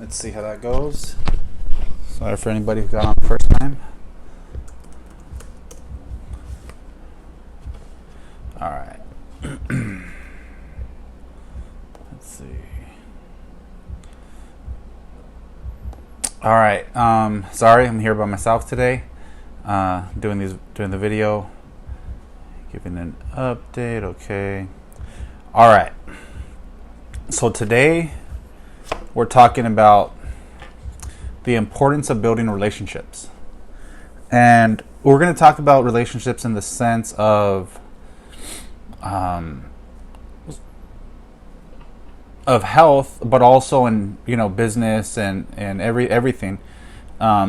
Let's see how that goes. Sorry for anybody who got on the first time. All right. Let's see. All right. Sorry, I'm here by myself today. Doing the video, giving an update. Okay. All right. So today we're talking about the importance of building relationships, and we're going to talk about relationships in the sense of health, but also in business and everything.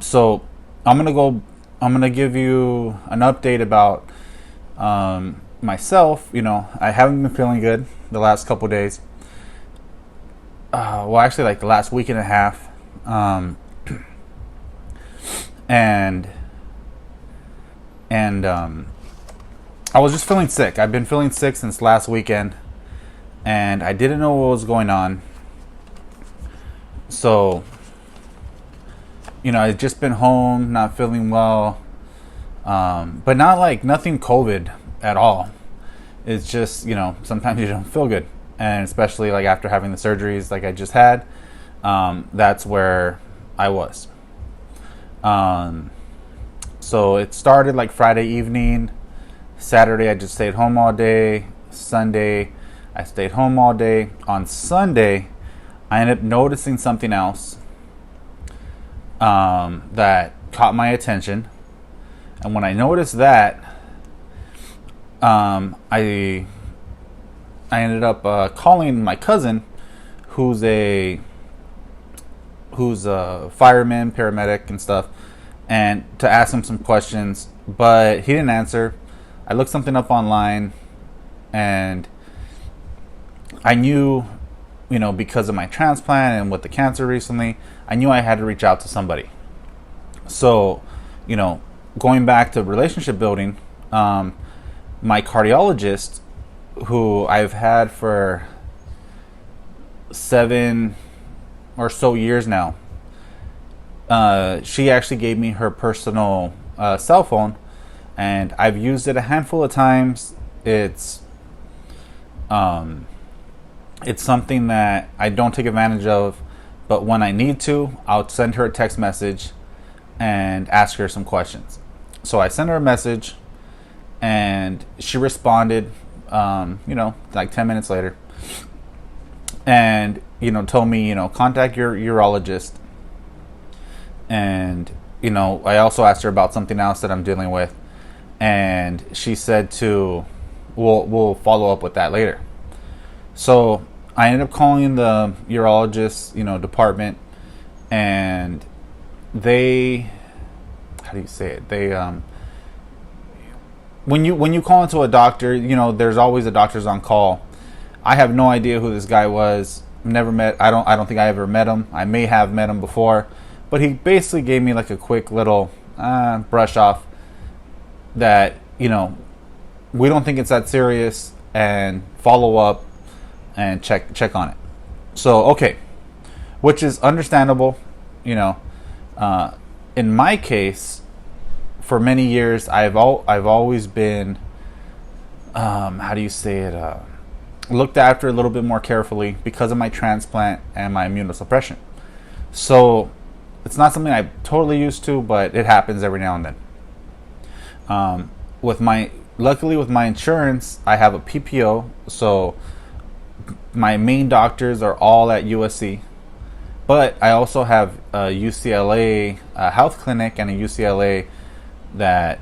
So I'm gonna give you an update about myself. I haven't been feeling good the last couple of days. Well, actually, like the last week and a half, and I was just feeling sick. I've been feeling sick since last weekend, and I didn't know what was going on. So, I've just been home, not feeling well, but not like nothing COVID at all. It's just, sometimes you don't feel good. And especially like after having the surgeries like I just had, that's where I was. So it started like Friday evening. Saturday I just stayed home all day. Sunday I stayed home all day. On Sunday I ended up noticing something else that caught my attention. And when I noticed that, I ended up calling my cousin, who's a fireman, paramedic, and stuff, and to ask him some questions. But he didn't answer. I looked something up online, and I knew, because of my transplant and with the cancer recently, I knew I had to reach out to somebody. So, going back to relationship building, my cardiologist, who I've had for 7 or so years now, she actually gave me her personal cell phone, and I've used it a handful of times. It's something that I don't take advantage of, but when I need to, I'll send her a text message and ask her some questions. So I sent her a message, and she responded like 10 minutes later, and told me, contact your urologist. And I also asked her about something else that I'm dealing with, and she said we'll follow up with that later. So I ended up calling the urologist department, and they, how do you say it, they when you call into a doctor, there's always a doctor's on call. I have no idea who this guy was. Never met. I don't think I ever met him. I may have met him before, but he basically gave me like a quick little brush off that we don't think it's that serious, and follow up and check on it. So okay, which is understandable. In my case, for many years, I've always been, how do you say it, looked after a little bit more carefully because of my transplant and my immunosuppression. So it's not something I'm totally used to, but it happens every now and then. Luckily with my insurance, I have a PPO, so my main doctors are all at USC. But I also have a UCLA health clinic and a UCLA that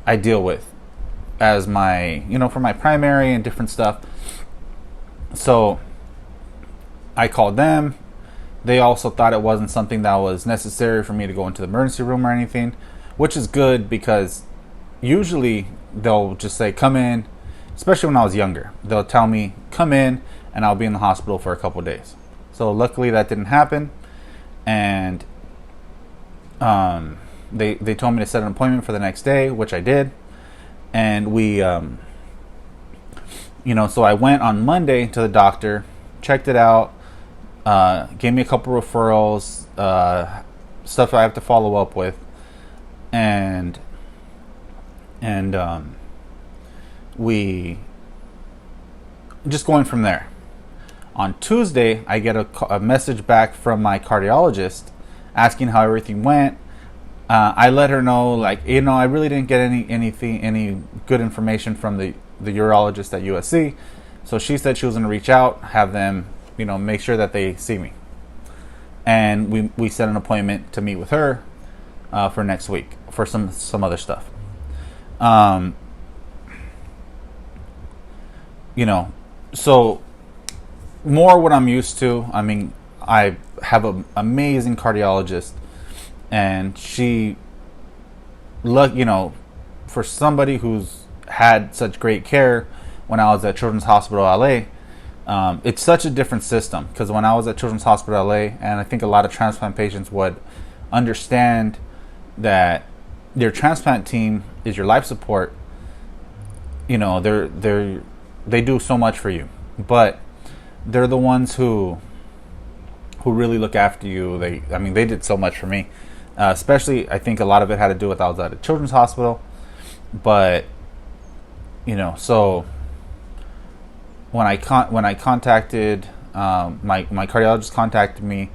I deal with as my, for my primary and different stuff. So I called them. They also thought it wasn't something that was necessary for me to go into the emergency room or anything, which is good because usually they'll just say, come in, especially when I was younger. They'll tell me, come in, and I'll be in the hospital for a couple of days. So luckily that didn't happen. And they told me to set an appointment for the next day, which I did. And we, so I went on Monday to the doctor, checked it out. Gave me a couple referrals, stuff I have to follow up with, and we just going from there. On Tuesday, I get a message back from my cardiologist asking how everything went. I let her know, like, I really didn't get any good information from the urologist at USC. So she said she was going to reach out, have them, make sure that they see me. And we set an appointment to meet with her for next week for some other stuff. So more what I'm used to. I mean, I have an amazing cardiologist, and she, for somebody who's had such great care when I was at Children's Hospital LA, it's such a different system, because when I was at Children's Hospital LA, and I think a lot of transplant patients would understand that your transplant team is your life support. They do so much for you, but they're the ones who really look after you. They did so much for me. Especially, I think a lot of it had to do with I was at a children's hospital, but so when I contacted my cardiologist contacted me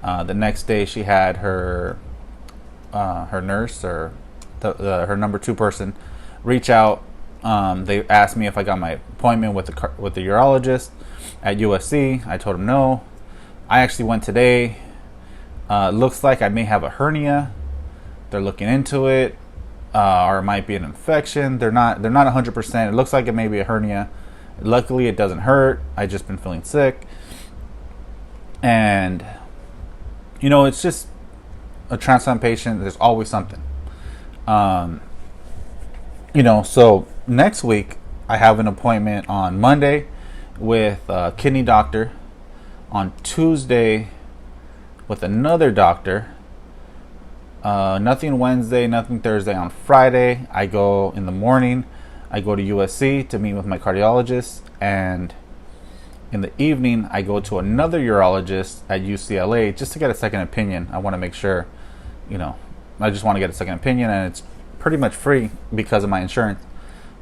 the next day. She had her nurse, or her number 2 person, reach out. They asked me if I got my appointment with the urologist at USC. I told them no. I actually went today. Looks like I may have a hernia. They're looking into it, or it might be an infection. They're not 100%. It looks like it may be a hernia. Luckily, it doesn't hurt. I just been feeling sick, and it's just a transplant patient. There's always something. So next week I have an appointment on Monday with a kidney doctor. On Tuesday with another doctor. Nothing Wednesday, nothing Thursday. On Friday, I go in the morning. I go to USC to meet with my cardiologist, and in the evening, I go to another urologist at UCLA just to get a second opinion. I want to make sure, I just want to get a second opinion, and it's pretty much free because of my insurance,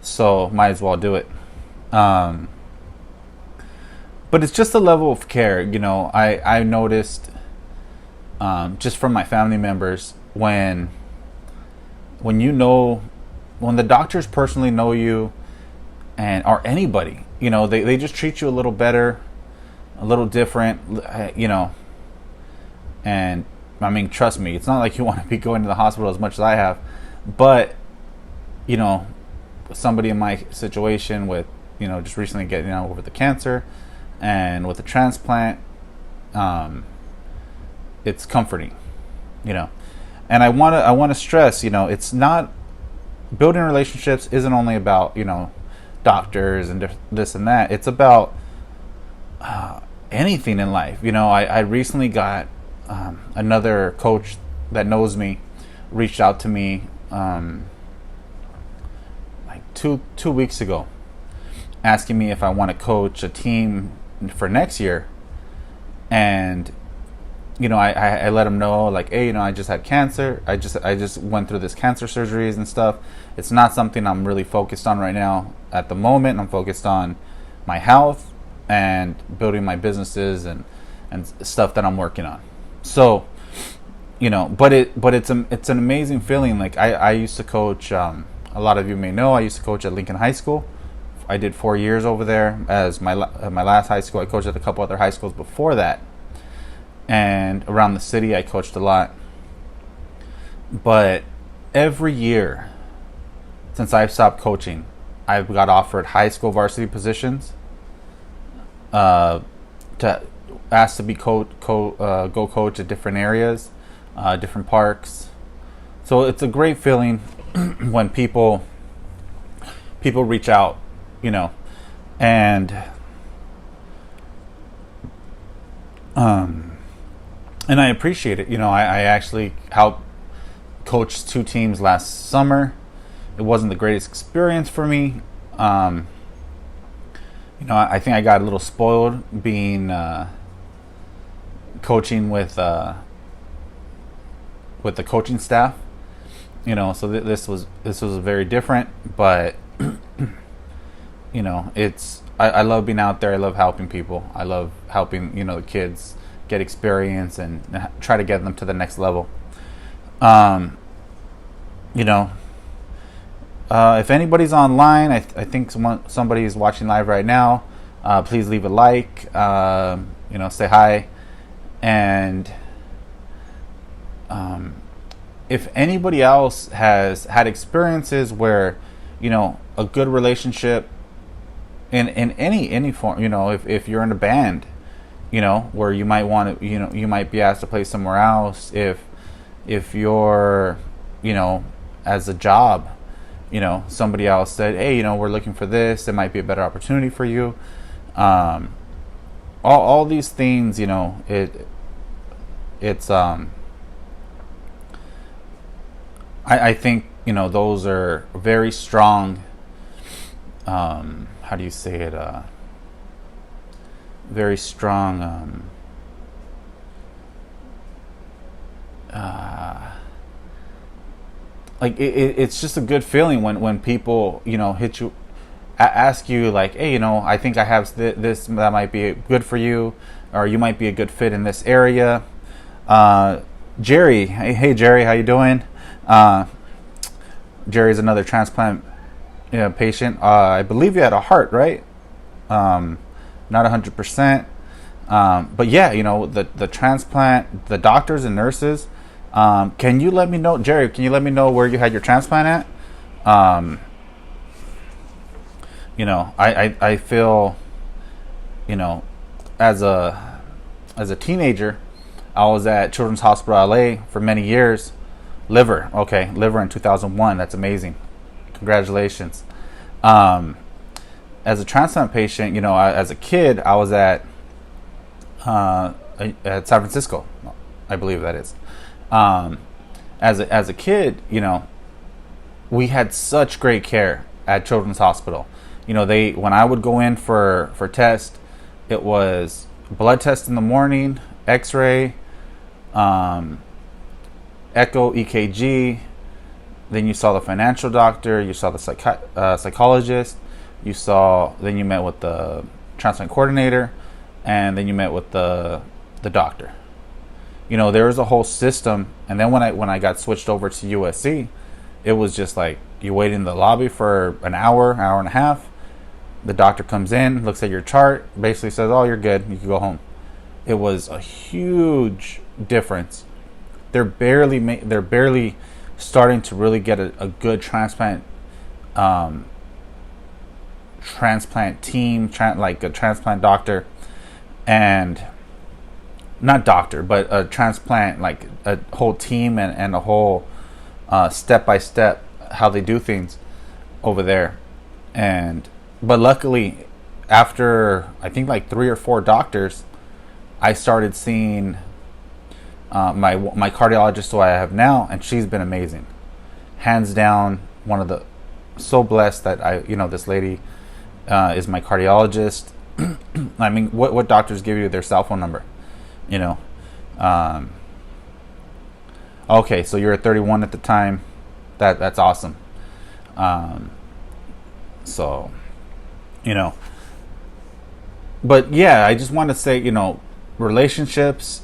so might as well do it. But it's just a level of care. I noticed just from my family members, when the doctors personally know you, or anybody, they just treat you a little better, a little different, and I mean, trust me, it's not like you want to be going to the hospital as much as I have, but somebody in my situation with, just recently getting over the cancer, and with the transplant, it's comforting, and I want to stress, it's not, building relationships isn't only about, doctors and this and that. It's about anything in life. I recently got another coach that knows me reached out to me like two weeks ago, asking me if I want to coach a team for next year. And I let him know, like, hey, I just had cancer. I just went through this cancer surgeries and stuff. It's not something I'm really focused on right now at the moment. I'm focused on my health and building my businesses and stuff that I'm working on. So, but it's an amazing feeling. Like I used to coach. A lot of you may know I used to coach at Lincoln High School. I did 4 years over there as my last high school. I coached at a couple other high schools before that. And around the city, I coached a lot. But every year since I've stopped coaching, I've got offered high school varsity positions, to ask to be go coach at different areas, different parks. So it's a great feeling when people reach out, and I appreciate it. I actually helped coach 2 teams last summer. It wasn't the greatest experience for me. I think I got a little spoiled being coaching with the coaching staff. So this was very different, but it's I love being out there. I love helping people. I love helping the kids get experience and try to get them to the next level. If anybody's online, I think somebody is watching live right now. Please leave a like. Say hi, and if anybody else has had experiences where a good relationship in any form, if you're in a band, where you might want to, you might be asked to play somewhere else, if you're as a job, somebody else said, hey, we're looking for this, it might be a better opportunity for you. All these things, it's I think those are very strong. How do you say it? Very strong. It's just a good feeling when people hit you, ask you like, hey, I think I have this that might be good for you, or you might be a good fit in this area. Jerry, hey Jerry, how you doing? Jerry's another transplant patient. I believe you had a heart, right? Not 100%. But yeah, the transplant, the doctors and nurses. Can you let me know, Jerry? Can you let me know where you had your transplant at? I feel, as a teenager, I was at Children's Hospital LA for many years. Liver in 2001. That's amazing. Congratulations. As a transplant patient, as a kid, I was at San Francisco, I believe that is. As a kid, we had such great care at Children's Hospital. When I would go in for test, it was blood test in the morning, X-ray, echo, EKG. Then you saw the financial doctor. You saw the psychologist. Then you met with the transplant coordinator, and then you met with the doctor. There was a whole system. And then when I got switched over to USC, it was just like you wait in the lobby for an hour and a half. The doctor comes in, looks at your chart, basically says, "Oh, you're good. You can go home." It was a huge difference. They're barely starting to really get a good transplant team, like a transplant doctor, and not doctor, but a transplant, like a whole team and a whole step by step how they do things over there. But luckily, after I think like 3 or 4 doctors, I started seeing my cardiologist who I have now, and she's been amazing, hands down. So blessed that this lady is my cardiologist. I mean, what doctors give you their cell phone number? Okay, so you're at 31 at the time. That's awesome. But yeah, I just want to say, relationships,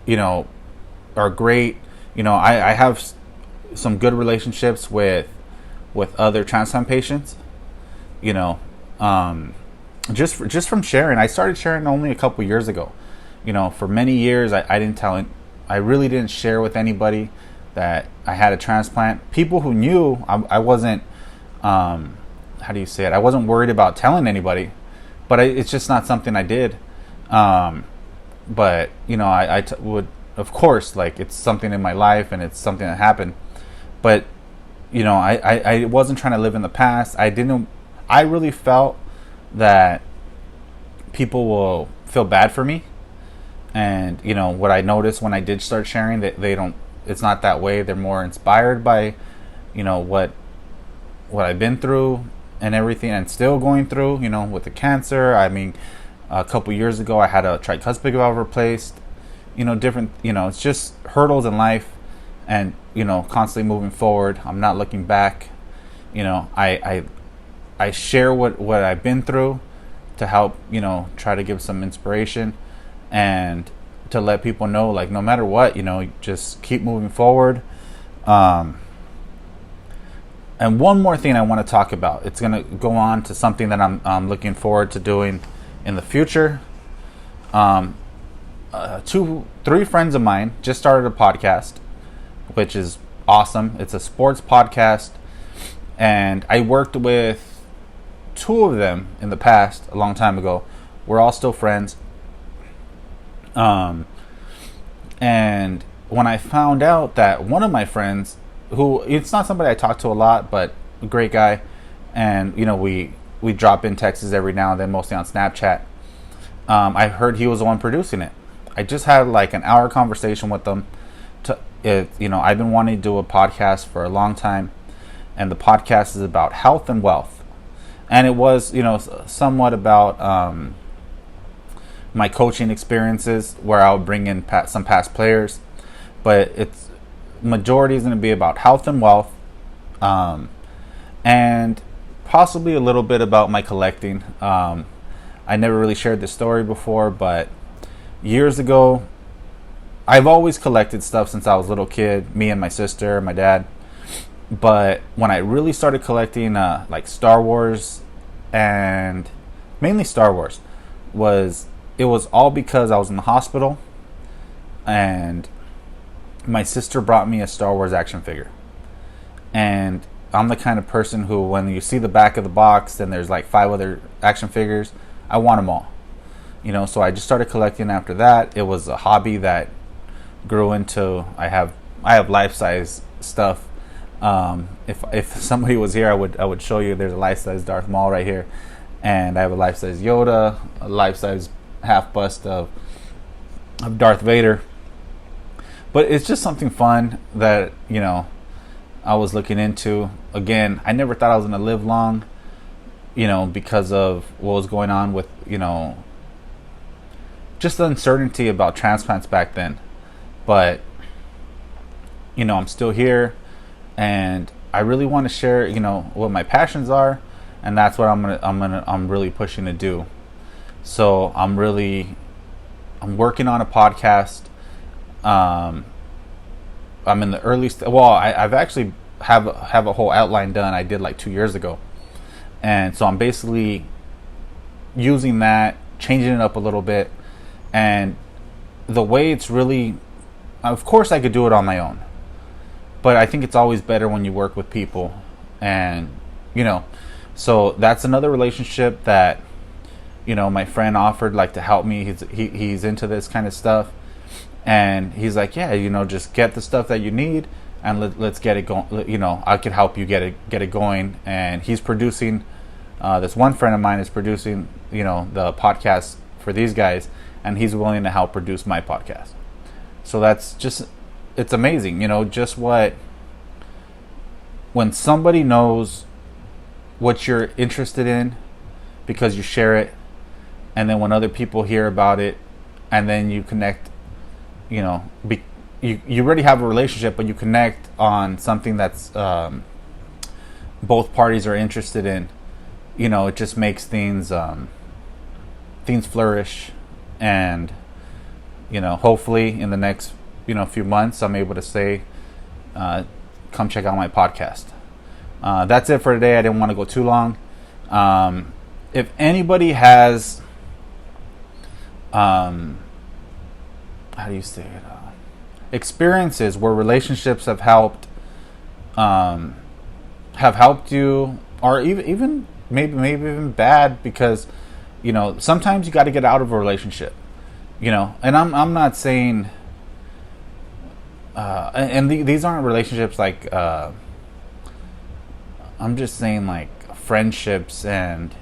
are great. I have some good relationships with other transplant patients. Just from sharing. I started sharing only a couple years ago. For many years, I really didn't share with anybody that I had a transplant. People who knew, I wasn't, how do you say it? I wasn't worried about telling anybody, but it's just not something I did. But I would, of course, like, it's something in my life and it's something that happened. But I wasn't trying to live in the past. I really felt that people will feel bad for me. And what I noticed when I did start sharing, that they don't, it's not that way. They're more inspired by what I've been through and everything, and still going through, with the cancer. I mean, a couple years ago I had a tricuspid valve replaced. different, it's just hurdles in life, and constantly moving forward. I'm not looking back. I share what I've been through to help, try to give some inspiration, and to let people know, like, no matter what, just keep moving forward. And one more thing I want to talk about. It's going to go on to something that I'm looking forward to doing in the future. 3 friends of mine just started a podcast, which is awesome. It's a sports podcast, and I worked with 2 of them in the past, a long time ago. We're all still friends. And when I found out that one of my friends, who, it's not somebody I talk to a lot, but a great guy, and we drop in texts every now and then, mostly on Snapchat. I heard he was the one producing it. I just had like an hour conversation with them. I've been wanting to do a podcast for a long time, and the podcast is about health and wealth, and it was somewhat about my coaching experiences, where I'll bring in some past players, but it's majority is going to be about health and wealth, and possibly a little bit about my collecting. I never really shared this story before, but years ago, I've always collected stuff since I was a little kid, me and my sister and my dad. But when I really started collecting like Star Wars, and mainly Star Wars, it was all because I was in the hospital, and my sister brought me a Star Wars action figure. And I'm the kind of person who, when you see the back of the box and there's like 5 other action figures, I want them all. So I just started collecting after that. It was a hobby that grew into, I have life-size stuff. If somebody was here, I would show you. There's a life-size Darth Maul right here, and I have a life-size Yoda, a life-size half bust of Darth Vader. But it's just something fun that I was looking into. Again, I never thought I was going to live long, because of what was going on with just the uncertainty about transplants back then. But I'm still here, and I really want to share what my passions are, and that's what I'm really pushing to do. So I'm working on a podcast. I'm in the early I've actually have a whole outline done. I did like 2 years ago, and so I'm basically using that, changing it up a little bit. And the way it's really, of course I could do it on my own, but I think it's always better when you work with people. And so that's another relationship that my friend offered, like, to help me. He's into this kind of stuff, and he's like, yeah, just get the stuff that you need, and let's get it going. I could help you get it going. And he's producing, this one friend of mine is producing the podcast for these guys, and he's willing to help produce my podcast. So that's just, it's amazing, just when somebody knows what you're interested in because you share it, and then when other people hear about it, and then you connect, you already have a relationship, but you connect on something that's both parties are interested in. It just makes things flourish. And hopefully in the next few months, I'm able to say, come check out my podcast. That's it for today. I didn't want to go too long. If anybody has how do you say it, experiences where relationships have helped you, or even maybe even bad, because sometimes you got to get out of a relationship, and I'm not saying these aren't relationships like I'm just saying like friendships, and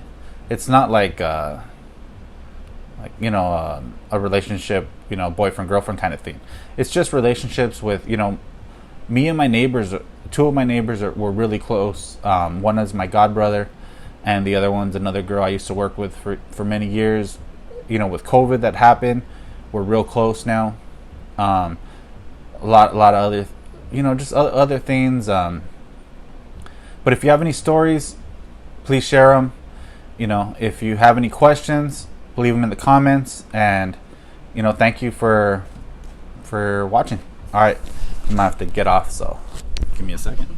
it's not like a relationship, boyfriend girlfriend kind of thing. It's just relationships with me and my neighbors. 2 of my neighbors were really close. One is my godbrother, and the other one's another girl I used to work with for many years. With COVID that happened, we're real close now. A lot of other, just other things. But if you have any stories, please share them. If you have any questions, leave them in the comments. And thank you for watching. All right, I'm gonna have to get off, so give me a second.